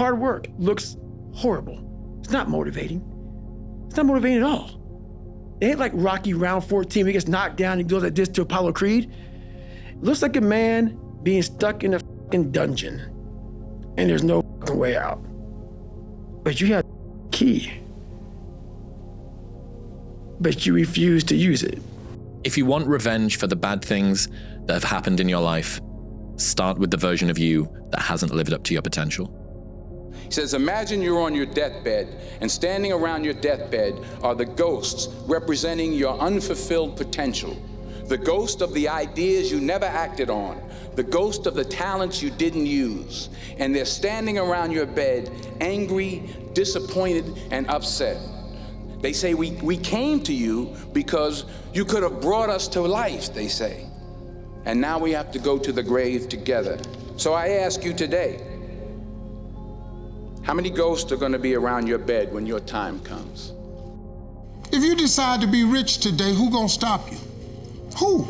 hard work looks horrible. It's not motivating. It's not motivating at all. It ain't like Rocky round 14 when he gets knocked down and goes like this to Apollo Creed. It looks like a man being stuck in a fucking dungeon and there's no fucking way out. But you have a key. But you refuse to use it. If you want revenge for the bad things that have happened in your life, start with the version of you that hasn't lived up to your potential. He says, imagine you're on your deathbed, and standing around your deathbed are the ghosts representing your unfulfilled potential. The ghost of the ideas you never acted on, the ghost of the talents you didn't use. And they're standing around your bed, angry, disappointed, and upset. They say, we came to you because you could have brought us to life, they say. And now we have to go to the grave together. So I ask you today, how many ghosts are going to be around your bed when your time comes? If you decide to be rich today, who gonna stop you? Who?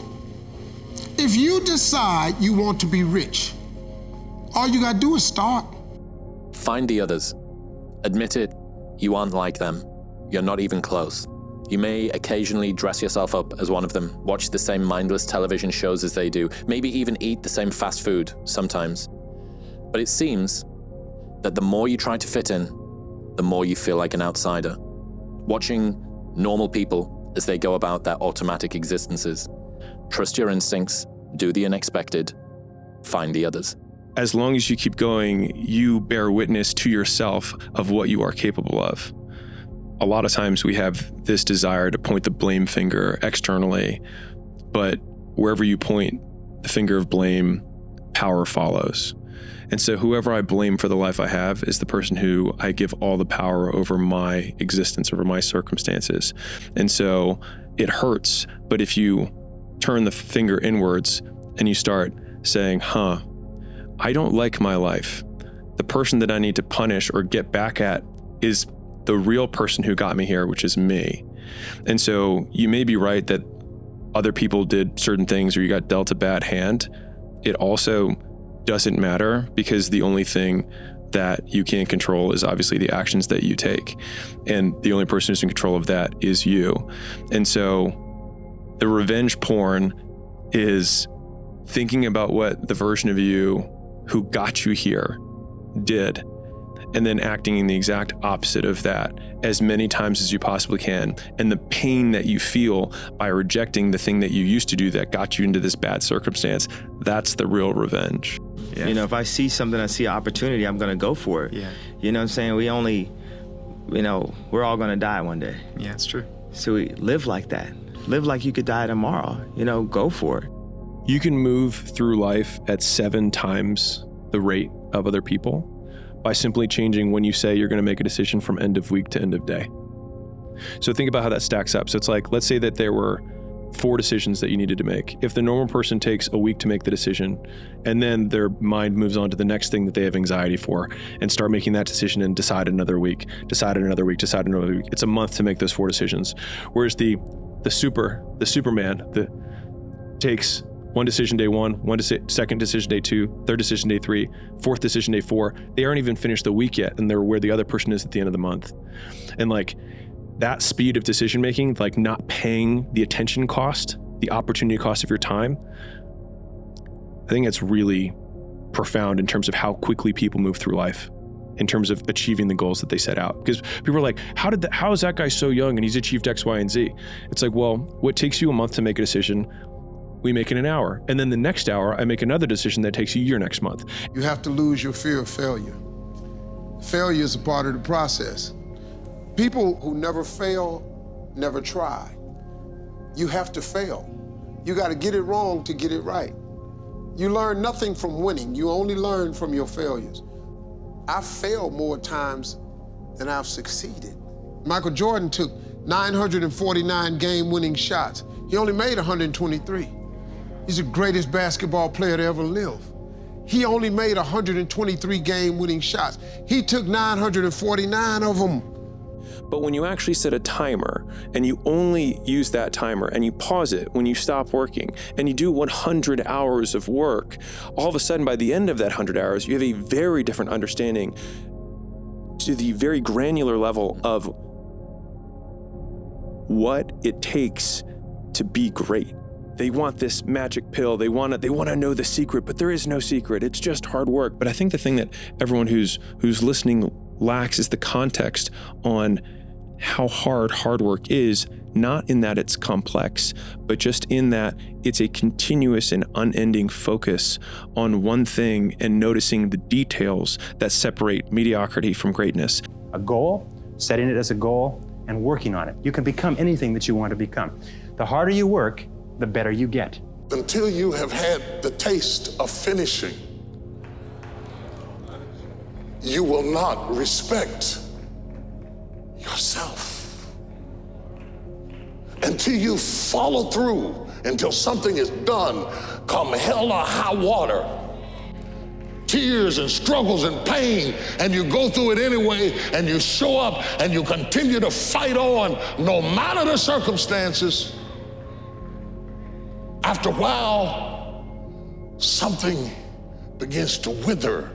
If you decide you want to be rich, all you gotta do is start. Find the others. Admit it, you aren't like them. You're not even close. You may occasionally dress yourself up as one of them, watch the same mindless television shows as they do, maybe even eat the same fast food sometimes. But it seems that the more you try to fit in, the more you feel like an outsider. Watching normal people as they go about their automatic existences. Trust your instincts, do the unexpected, find the others. As long as you keep going, you bear witness to yourself of what you are capable of. A lot of times we have this desire to point the blame finger externally, but wherever you point the finger of blame, power follows. And so whoever I blame for the life I have is the person who I give all the power over my existence, over my circumstances. And so it hurts, but if you turn the finger inwards and you start saying, I don't like my life. The person that I need to punish or get back at is the real person who got me here, which is me. And so you may be right that other people did certain things or you got dealt a bad hand. It also doesn't matter because the only thing that you can't control is obviously the actions that you take. And the only person who's in control of that is you. And so the revenge porn is thinking about what the version of you who got you here did, and then acting in the exact opposite of that as many times as you possibly can. And the pain that you feel by rejecting the thing that you used to do that got you into this bad circumstance, that's the real revenge. Yeah. You know, if I see something, I see an opportunity, I'm gonna go for it. Yeah. You know what I'm saying? We're all gonna die one day. Yeah, it's true. So we live like that. Live like you could die tomorrow, go for it. You can move through life at 7 times the rate of other people by simply changing when you say you're gonna make a decision from end of week to end of day. So think about how that stacks up. So it's like, let's say that there were 4 decisions that you needed to make. If the normal person takes a week to make the decision, and then their mind moves on to the next thing that they have anxiety for, and start making that decision and decide another week, decide another week, decide another week. It's a month to make those 4 decisions. Whereas the Superman takes one decision day 1, second decision day 2, third decision day 3, fourth decision day 4. They aren't even finished the week yet, and they're where the other person is at the end of the month. And like that speed of decision making, like not paying the attention cost, the opportunity cost of your time, I think it's really profound in terms of how quickly people move through life, in terms of achieving the goals that they set out. Because people are like, how is that guy so young and he's achieved X, Y, and Z? It's like, well, what takes you a month to make a decision, we make it an hour. And then the next hour, I make another decision that takes you your next month. You have to lose your fear of failure. Failure is a part of the process. People who never fail, never try. You have to fail. You got to get it wrong to get it right. You learn nothing from winning. You only learn from your failures. I've failed more times than I've succeeded. Michael Jordan took 949 game-winning shots. He only made 123. He's the greatest basketball player to ever live. He only made 123 game-winning shots. He took 949 of them. But when you actually set a timer and you only use that timer and you pause it when you stop working and you do 100 hours of work, all of a sudden by the end of that 100 hours, you have a very different understanding to the very granular level of what it takes to be great. They want this magic pill. They want to know the secret, but there is no secret. It's just hard work. But I think the thing that everyone who's listening lacks is the context on how hard work is, not in that it's complex, but just in that it's a continuous and unending focus on one thing and noticing the details that separate mediocrity from greatness. A goal, setting it as a goal, and working on it. You can become anything that you want to become. The harder you work, the better you get. Until you have had the taste of finishing, you will not respect yourself. Until you follow through, until something is done, come hell or high water, tears and struggles and pain, and you go through it anyway, and you show up and you continue to fight on no matter the circumstances. After a while, something begins to wither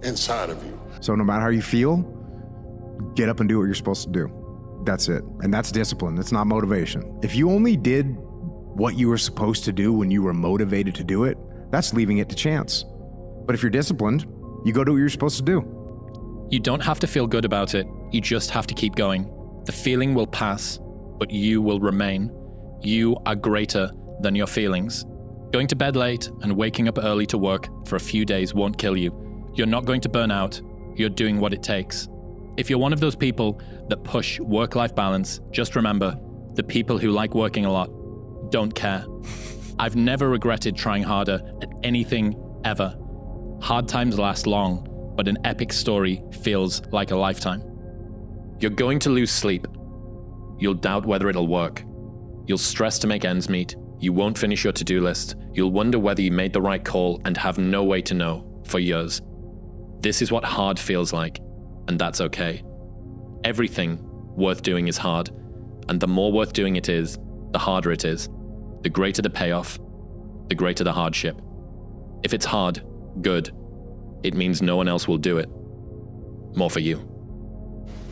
inside of you. So no matter how you feel, get up and do what you're supposed to do. That's it. And that's discipline. It's not motivation. If you only did what you were supposed to do when you were motivated to do it, that's leaving it to chance. But if you're disciplined, you go do what you're supposed to do. You don't have to feel good about it. You just have to keep going. The feeling will pass, but you will remain. You are greater than your feelings. Going to bed late and waking up early to work for a few days won't kill you. You're not going to burn out. You're doing what it takes. If you're one of those people that push work-life balance, just remember, the people who like working a lot don't care. I've never regretted trying harder at anything ever. Hard times last long, but an epic story feels like a lifetime. You're going to lose sleep. You'll doubt whether it'll work. You'll stress to make ends meet. You won't finish your to-do list. You'll wonder whether you made the right call and have no way to know for years. This is what hard feels like, and that's okay. Everything worth doing is hard, and the more worth doing it is, the harder it is. The greater the payoff, the greater the hardship. If it's hard, good. It means no one else will do it. More for you.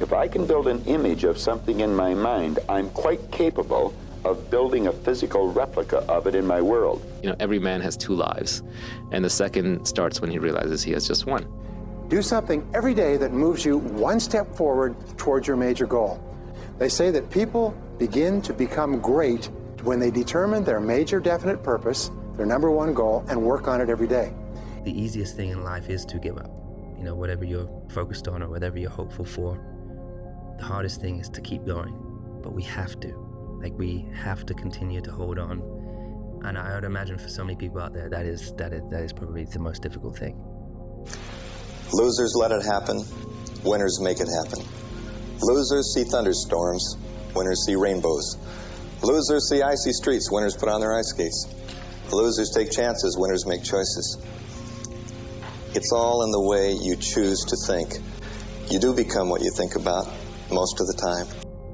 If I can build an image of something in my mind, I'm quite capable of building a physical replica of it in my world. You know, every man has two lives, and the second starts when he realizes he has just one. Do something every day that moves you one step forward towards your major goal. They say that people begin to become great when they determine their major definite purpose, their number one goal, and work on it every day. The easiest thing in life is to give up. You know, whatever you're focused on or whatever you're hopeful for, the hardest thing is to keep going. But we have to. Like, we have to continue to hold on. And I would imagine for so many people out there, that is probably the most difficult thing. Losers let it happen. Winners make it happen. Losers see thunderstorms. Winners see rainbows. Losers see icy streets. Winners put on their ice skates. Losers take chances. Winners make choices. It's all in the way you choose to think. You do become what you think about most of the time.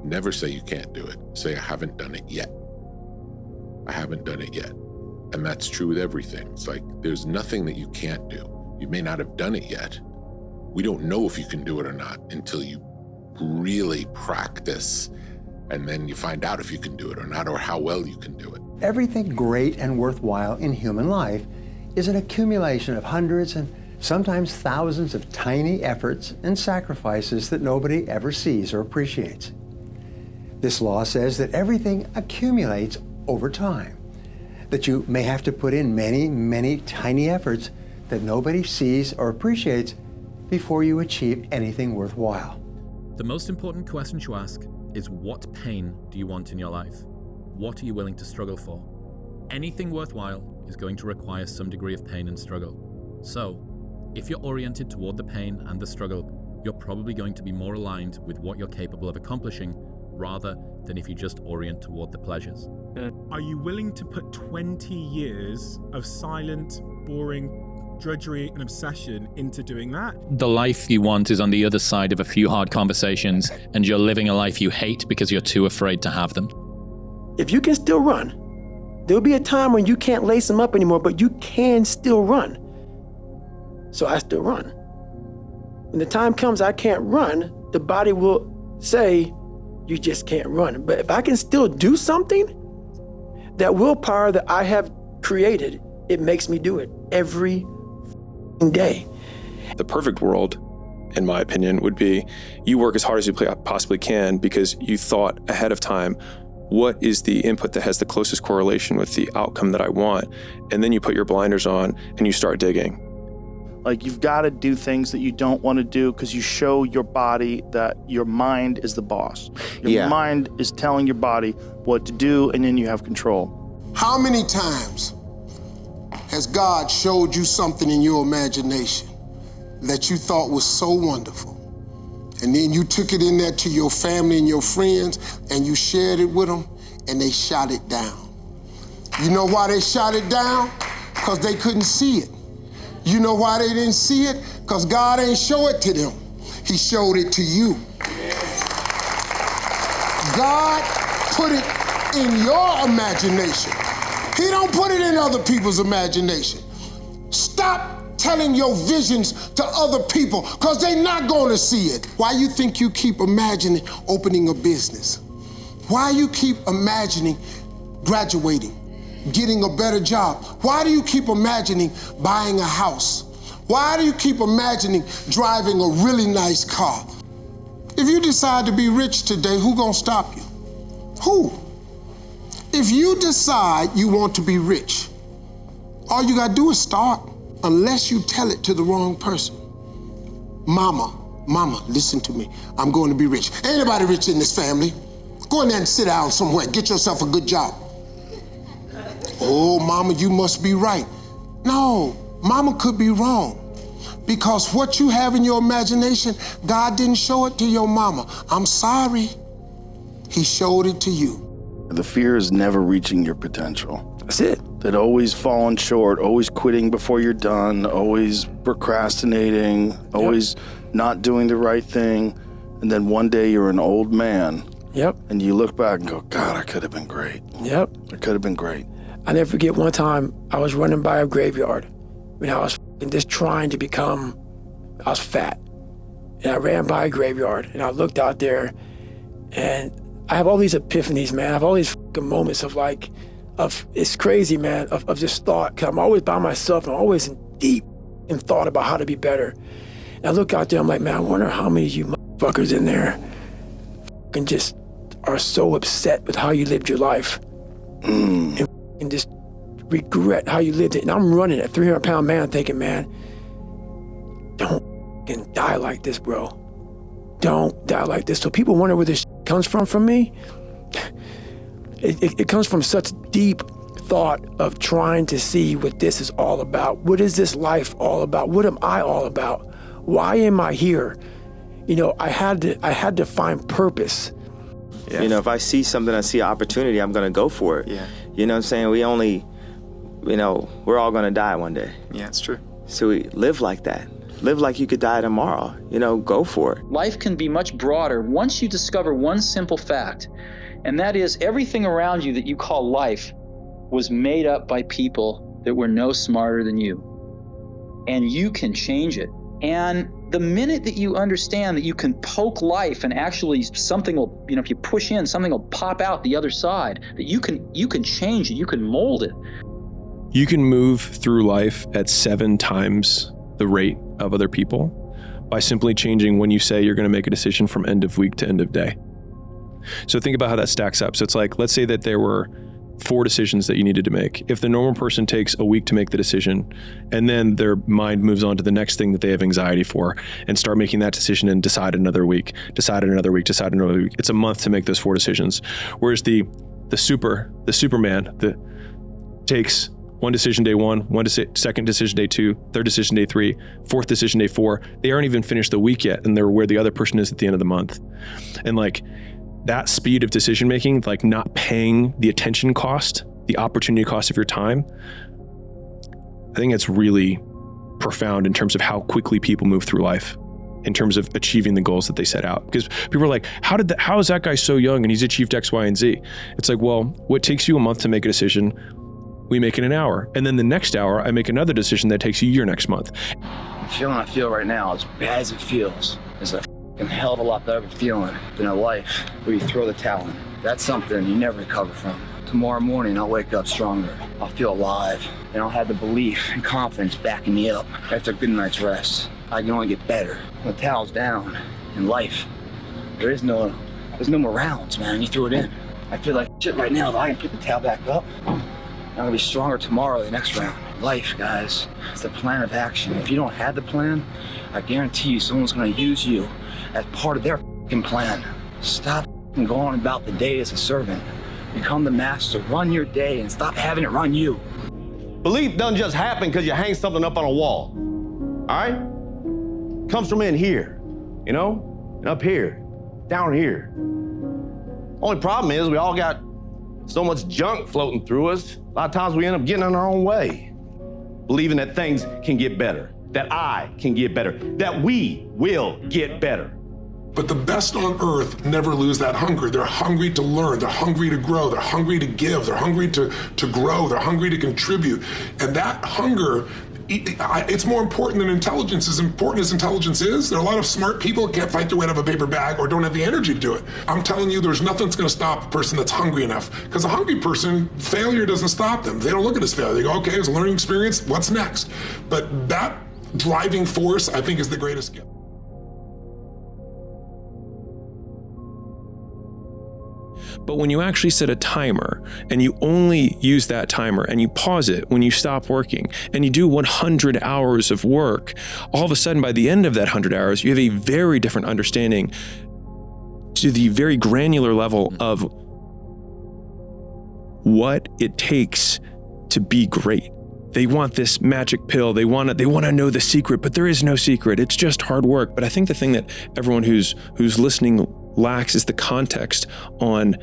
Never say you can't do it. Say, I haven't done it yet. I haven't done it yet. And that's true with everything. It's like, there's nothing that you can't do. You may not have done it yet. We don't know if you can do it or not until you really practice, and then you find out if you can do it or not, or how well you can do it. Everything great and worthwhile in human life is an accumulation of hundreds and sometimes thousands of tiny efforts and sacrifices that nobody ever sees or appreciates. This law says that everything accumulates over time, that you may have to put in many, many tiny efforts that nobody sees or appreciates before you achieve anything worthwhile. The most important question to ask is, what pain do you want in your life? What are you willing to struggle for? Anything worthwhile is going to require some degree of pain and struggle. So, if you're oriented toward the pain and the struggle, you're probably going to be more aligned with what you're capable of accomplishing rather than if you just orient toward the pleasures. Are you willing to put 20 years of silent, boring drudgery and obsession into doing that? The life you want is on the other side of a few hard conversations, and you're living a life you hate because you're too afraid to have them. If you can still run, there'll be a time when you can't lace them up anymore, but you can still run. So I still run. When the time comes I can't run, the body will say, you just can't run. But if I can still do something, that willpower that I have created, it makes me do it every day. The perfect world, in my opinion, would be you work as hard as you possibly can because you thought ahead of time, what is the input that has the closest correlation with the outcome that I want? And then you put your blinders on and you start digging. Like, you've got to do things that you don't want to do because you show your body that your mind is the boss. Your mind is telling your body what to do, and then you have control. How many times has God showed you something in your imagination that you thought was so wonderful, and then you took it in there to your family and your friends and you shared it with them and they shot it down? You know why they shot it down? Because they couldn't see it. You know why they didn't see it? Because God ain't show it to them. He showed it to you. God put it in your imagination. He don't put it in other people's imagination. Stop telling your visions to other people because they're not going to see it. Why you think you keep imagining opening a business? Why you keep imagining graduating, getting a better job? Why do you keep imagining buying a house? Why do you keep imagining driving a really nice car? If you decide to be rich today, who gonna stop you? Who? If you decide you want to be rich, all you gotta do is start, unless you tell it to the wrong person. Mama, listen to me. I'm going to be rich. Ain't anybody rich in this family. Go in there and sit down somewhere. Get yourself a good job. Oh, mama, you must be right. No, mama could be wrong. Because what you have in your imagination, God didn't show it to your mama. I'm sorry. He showed it to you. The fear is never reaching your potential. That's it. That always falling short, always quitting before you're done, always procrastinating, always not doing the right thing. And then one day you're an old man. Yep. And you look back and go, God, I could have been great. Yep. I could have been great. I never forget one time I was running by a graveyard when I was just trying to become, I was fat. And I ran by a graveyard and I looked out there and I have all these epiphanies, man. I have all these moments of it's crazy, man, of just thought. Cause I'm always by myself and I'm always deep in thought about how to be better. And I look out there, I'm like, man, I wonder how many of you motherfuckers in there and just are so upset with how you lived your life. And just regret how you lived it. And I'm running at 300-pound man thinking, man, don't die like this, bro. Don't die like this. So people wonder where this comes from me. It comes from such deep thought of trying to see what this is all about. What is this life all about? What am I all about? Why am I here? You know, I had to find purpose. Yeah. You know, if I see something, I see an opportunity, I'm gonna go for it. Yeah. You know what I'm saying? We're all gonna die one day. Yeah, it's true. So we live like that. Live like you could die tomorrow. You know, go for it. Life can be much broader once you discover one simple fact, and that is everything around you that you call life was made up by people that were no smarter than you. And you can change it. And the minute that you understand that you can poke life and actually something will, if you push in, something will pop out the other side, that you can change it, you can mold it. You can move through life at 7 times the rate of other people by simply changing when you say you're going to make a decision from end of week to end of day. So think about how that stacks up. So it's like, let's say that there were 4 decisions that you needed to make. If the normal person takes a week to make the decision, and then their mind moves on to the next thing that they have anxiety for and start making that decision and decide another week, decide another week, decide another week. It's a month to make those 4 decisions. Whereas the Superman that takes one decision day 1, second decision day 2, third decision day 3, fourth decision day 4, they aren't even finished the week yet, and they're where the other person is at the end of the month. And like, that speed of decision making, like not paying the attention cost, the opportunity cost of your time, I think it's really profound in terms of how quickly people move through life, in terms of achieving the goals that they set out. Because people are like, how is that guy so young and he's achieved X, Y, and Z? It's like, well, what takes you a month to make a decision, we make it an hour. And then the next hour, I make another decision that takes you your next month. feeling I feel right now, as bad as it feels, is a fucking hell of a lot better feeling than a life where you throw the towel in. That's something you never recover from. Tomorrow morning, I'll wake up stronger. I'll feel alive, and I'll have the belief and confidence backing me up after a good night's rest. I can only get better. When the towel's down in life, there's no more rounds, man. You threw it in. I feel like shit right now, but I can pick the towel back up. I'm gonna be stronger tomorrow, the next round. Life, guys, it's a plan of action. If you don't have the plan, I guarantee you someone's gonna use you as part of their fucking plan. Stop going about the day as a servant. Become the master, run your day, and stop having it run you. Belief doesn't just happen because you hang something up on a wall, all right? Comes from in here, you know? And up here, down here. Only problem is we all got so much junk floating through us, a lot of times we end up getting in our own way. Believing that things can get better, that I can get better, that we will get better. But the best on earth never lose that hunger. They're hungry to learn, they're hungry to grow, they're hungry to give, they're hungry to grow, they're hungry to contribute. And that hunger, it's more important than intelligence. As important as intelligence is, there are a lot of smart people who can't fight their way out of a paper bag or don't have the energy to do it. I'm telling you, there's nothing that's gonna stop a person that's hungry enough. Because a hungry person, failure doesn't stop them. They don't look at it as failure. They go, okay, it was a learning experience, what's next? But that driving force, I think, is the greatest gift. But when you actually set a timer and you only use that timer and you pause it when you stop working and you do 100 hours of work, all of a sudden by the end of that 100 hours, you have a very different understanding to the very granular level of what it takes to be great. They want this magic pill. They want to know the secret, but there is no secret. It's just hard work. But I think the thing that everyone who's listening lacks is the context on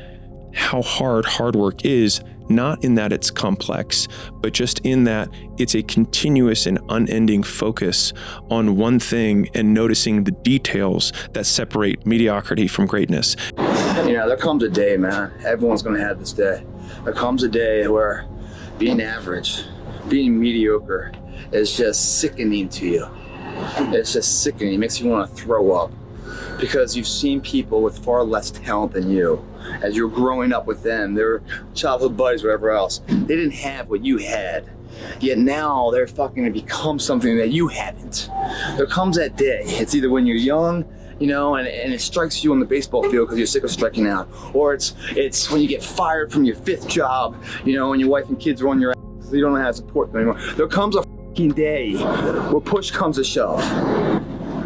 how hard work is, not in that it's complex, but just in that it's a continuous and unending focus on one thing and noticing the details that separate mediocrity from greatness. You know, there comes a day, man, everyone's gonna have this day. There comes a day where being average, being mediocre is just sickening to you. It's just sickening, it makes you wanna throw up. Because you've seen people with far less talent than you. As you're growing up with them, their childhood buddies, whatever else, they didn't have what you had. Yet now they're fucking to become something that you haven't. There comes that day. It's either when you're young, you know, and it strikes you on the baseball field because you're sick of striking out. Or it's when you get fired from your 5th job, you know, and your wife and kids are on your ass, so you don't know how to support them anymore. There comes a fucking day where push comes to shove.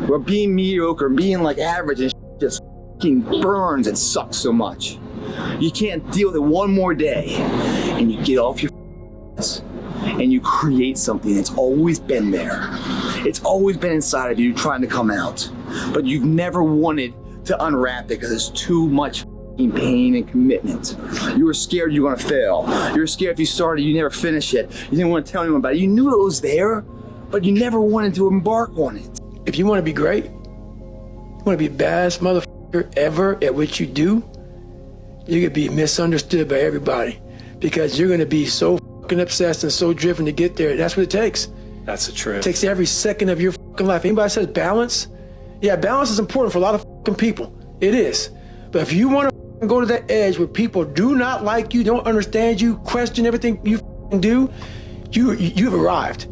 Where being mediocre, being like average and just fucking burns and sucks so much. You can't deal with it one more day. And you get off your ass and you create something that's always been there. It's always been inside of you trying to come out. But you've never wanted to unwrap it because it's too much pain and commitment. You were scared you were gonna fail. You were scared if you started, you never finish it. You didn't want to tell anyone about it. You knew it was there, but you never wanted to embark on it. If you want to be great, you want to be the baddest motherfucker ever at what you do, you're going to be misunderstood by everybody because you're going to be so fucking obsessed and so driven to get there. That's what it takes. That's the truth. It takes every second of your fucking life. Anybody says balance? Yeah, balance is important for a lot of fucking people. It is. But if you want to go to that edge where people do not like you, don't understand you, question everything you fucking do, you've arrived.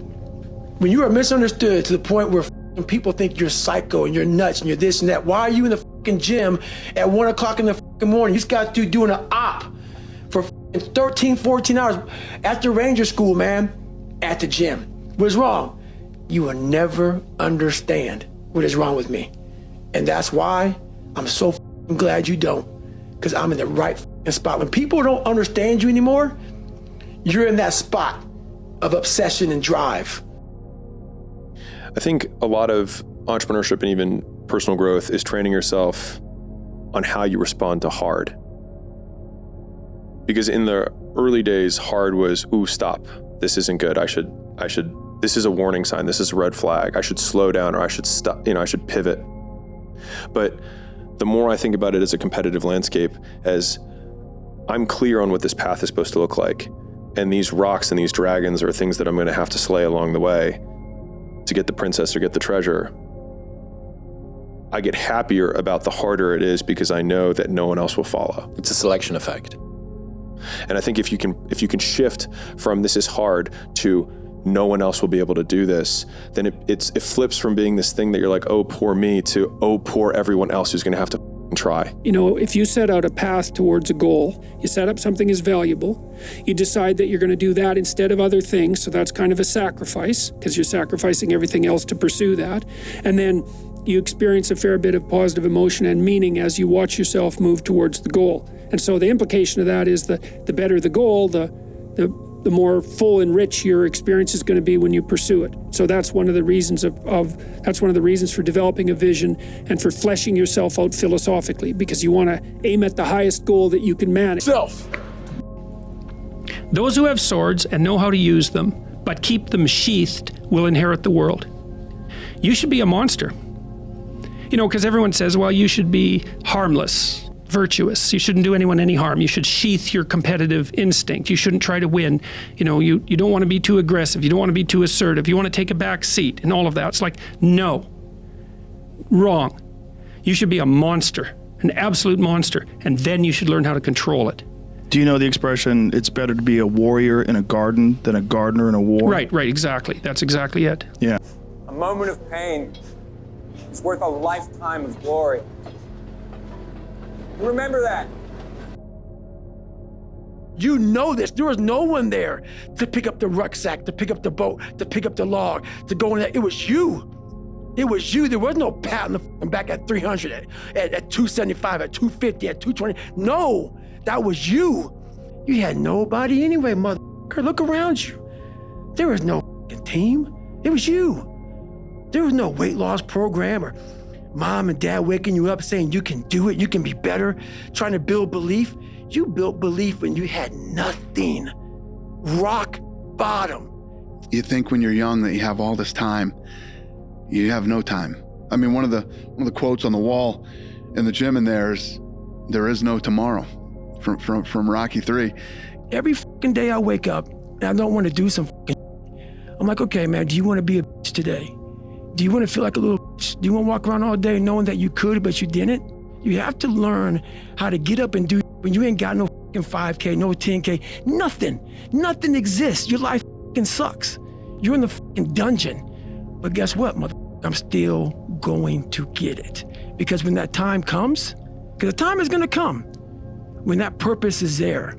When you are misunderstood to the point where people think you're psycho and you're nuts and you're this and that. Why are you in the fucking gym at 1 o'clock in the fucking morning? You just got to doing an op for 13, 14 hours after Ranger school, man, at the gym. What's wrong? You will never understand what is wrong with me. And that's why I'm so fucking glad you don't, because I'm in the right fucking spot. When people don't understand you anymore, you're in that spot of obsession and drive. I think a lot of entrepreneurship and even personal growth is training yourself on how you respond to hard. Because in the early days, hard was, ooh, stop. This isn't good. This is a warning sign. This is a red flag. I should slow down or I should stop, I should pivot. But the more I think about it as a competitive landscape, as I'm clear on what this path is supposed to look like, and these rocks and these dragons are things that I'm going to have to slay along the way. to get the princess or get the treasure. I get happier about the harder it is because I know that no one else will follow. It's a selection effect. And I think if you can shift from this is hard to no one else will be able to do this, then it flips from being this thing that you're like, oh, poor me, to oh, poor everyone else who's going to have to try. You know, if you set out a path towards a goal, you set up something as valuable, you decide that you're going to do that instead of other things, so that's kind of a sacrifice because you're sacrificing everything else to pursue that. And then you experience a fair bit of positive emotion and meaning as you watch yourself move towards the goal. And so the implication of that is the better the goal, the more full and rich your experience is going to be when you pursue it. So that's one of the reasons that's one of the reasons for developing a vision and for fleshing yourself out philosophically, because you want to aim at the highest goal that you can manage. Those who have swords and know how to use them, but keep them sheathed, will inherit the world. You should be a monster. You know, because everyone says, well, you should be harmless, virtuous. You shouldn't do anyone any harm. You should sheath your competitive instinct. You shouldn't try to win. You know, you don't want to be too aggressive. You don't want to be too assertive. You want to take a back seat and all of that. It's like, no, wrong. You should be a monster, an absolute monster, and then you should learn how to control it. Do you know the expression, it's better to be a warrior in a garden than a gardener in a war? Right, exactly. That's exactly it. Yeah. A moment of pain is worth a lifetime of glory. Remember that. You know this. There was no one there to pick up the rucksack, to pick up the boat, to pick up the log, to go in there. It was you. It was you. There was no pat on the back at 300, at 275, at 250, at 220. No, that was you. You had nobody anyway, motherfucker. Look around you. There was no team. It was you. There was no weight loss program or mom and dad waking you up saying you can do it, you can be better, trying to build belief. You built belief when you had nothing. Rock bottom. You think when you're young that you have all this time. You have no time. I mean, one of the quotes on the wall in the gym in there is no tomorrow from Rocky 3. Every fucking day I wake up and I don't want to do some fucking I'm like, okay, man, do you want to be a bitch today? Do you want to feel like a little bitch? Do you want to walk around all day knowing that you could, but you didn't? You have to learn how to get up and do when you ain't got no fucking 5K, no 10K, nothing. Nothing exists. Your life fucking sucks. You're in the fucking dungeon. But guess what, motherfucker? I'm still going to get it. Because when that time comes, because the time is going to come, when that purpose is there,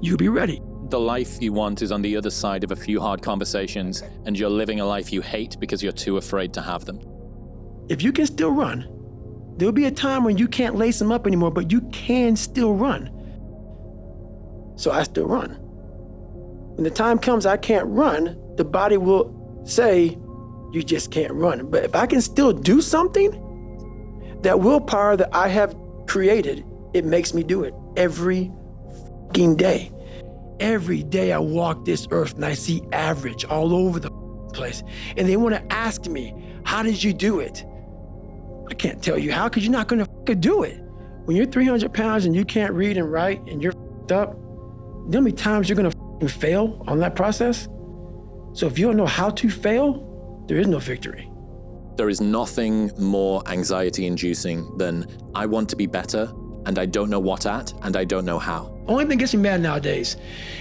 you'll be ready. The life you want is on the other side of a few hard conversations, and you're living a life you hate because you're too afraid to have them. If you can still run, there'll be a time when you can't lace them up anymore, but you can still run. So I still run. When the time comes I can't run, the body will say, you just can't run. But if I can still do something, that willpower that I have created, it makes me do it every fucking day. Every day I walk this earth and I see average all over the place. And they want to ask me, how did you do it? I can't tell you how, because you're not going to do it. When you're 300 pounds and you can't read and write and you're up, you know how many times you're going to fail on that process? So if you don't know how to fail, there is no victory. There is nothing more anxiety-inducing than I want to be better, and I don't know what at, and I don't know how. Only thing gets me mad nowadays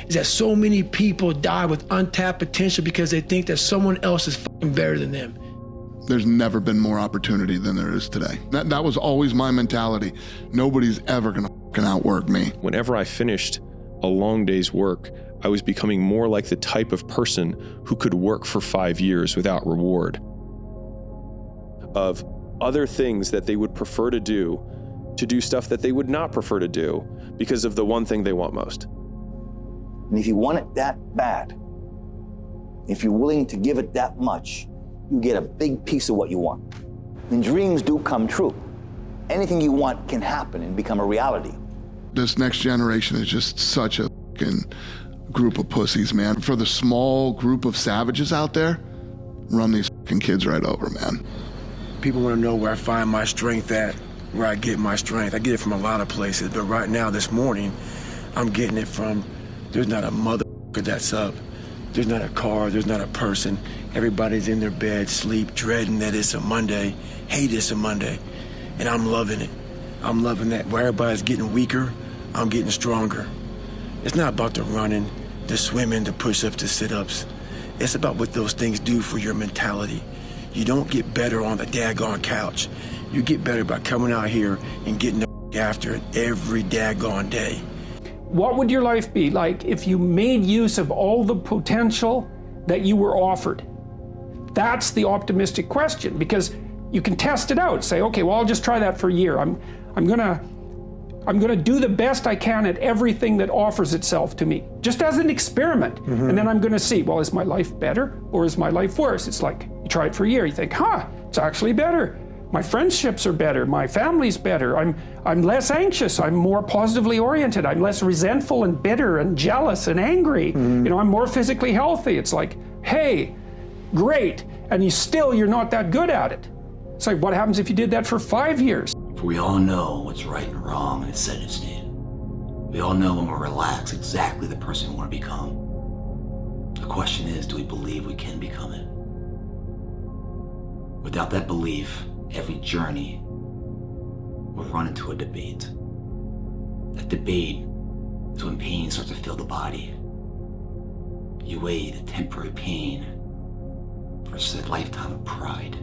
is that so many people die with untapped potential because they think that someone else is fucking better than them. There's never been more opportunity than there is today. That was always my mentality. Nobody's ever gonna fucking outwork me. Whenever I finished a long day's work, I was becoming more like the type of person who could work for 5 years without reward. Of other things that they would prefer to do stuff that they would not prefer to do because of the one thing they want most. And if you want it that bad, if you're willing to give it that much, you get a big piece of what you want. And dreams do come true. Anything you want can happen and become a reality. This next generation is just such a fucking group of pussies, man. For the small group of savages out there, run these fucking kids right over, man. People want to know where I find my strength at, where I get my strength. I get it from a lot of places, but right now, this morning, I'm getting it from, there's not a motherfucker that's up There's not a car, there's not a person. Everybody's in their bed, sleep, dreading that it's a Monday, hate it's a Monday. And I'm loving it. I'm loving that. Where everybody's getting weaker, I'm getting stronger. It's not about the running, the swimming, the push-ups, the sit-ups. It's about what those things do for your mentality. You don't get better on the daggone couch. You get better by coming out here and getting the after it every daggone day. What would your life be like if you made use of all the potential that you were offered? That's the optimistic question, because you can test it out. Say, okay, well, I'll just try that for a year. I'm gonna do the best I can at everything that offers itself to me, just as an experiment. And then I'm gonna see, well, is my life better or is my life worse? It's like, you try it for a year, you think, it's actually better. My friendships are better, my family's better, I'm less anxious, I'm more positively oriented, I'm less resentful and bitter and jealous and angry. You know, I'm more physically healthy. It's like, hey, great, and you're not that good at it. It's like, what happens if you did that for 5 years? We all know what's right and wrong in its sedative state. We all know when we're relaxed exactly the person we want to become. The question is, do we believe we can become it? Without that belief, every journey will run into a debate. That debate is when pain starts to fill the body. You weigh the temporary pain versus a lifetime of pride.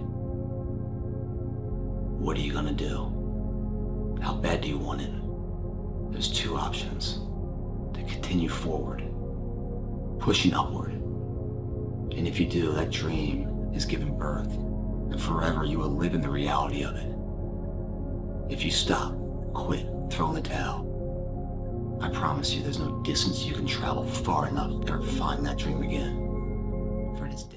What are you gonna do? How bad do you want it? There's two options. To continue forward, pushing upward. And if you do, that dream is given birth, and forever you will live in the reality of it. If you stop, quit, throw in the towel, I promise you there's no distance you can travel far enough to ever find that dream again. For it is dead.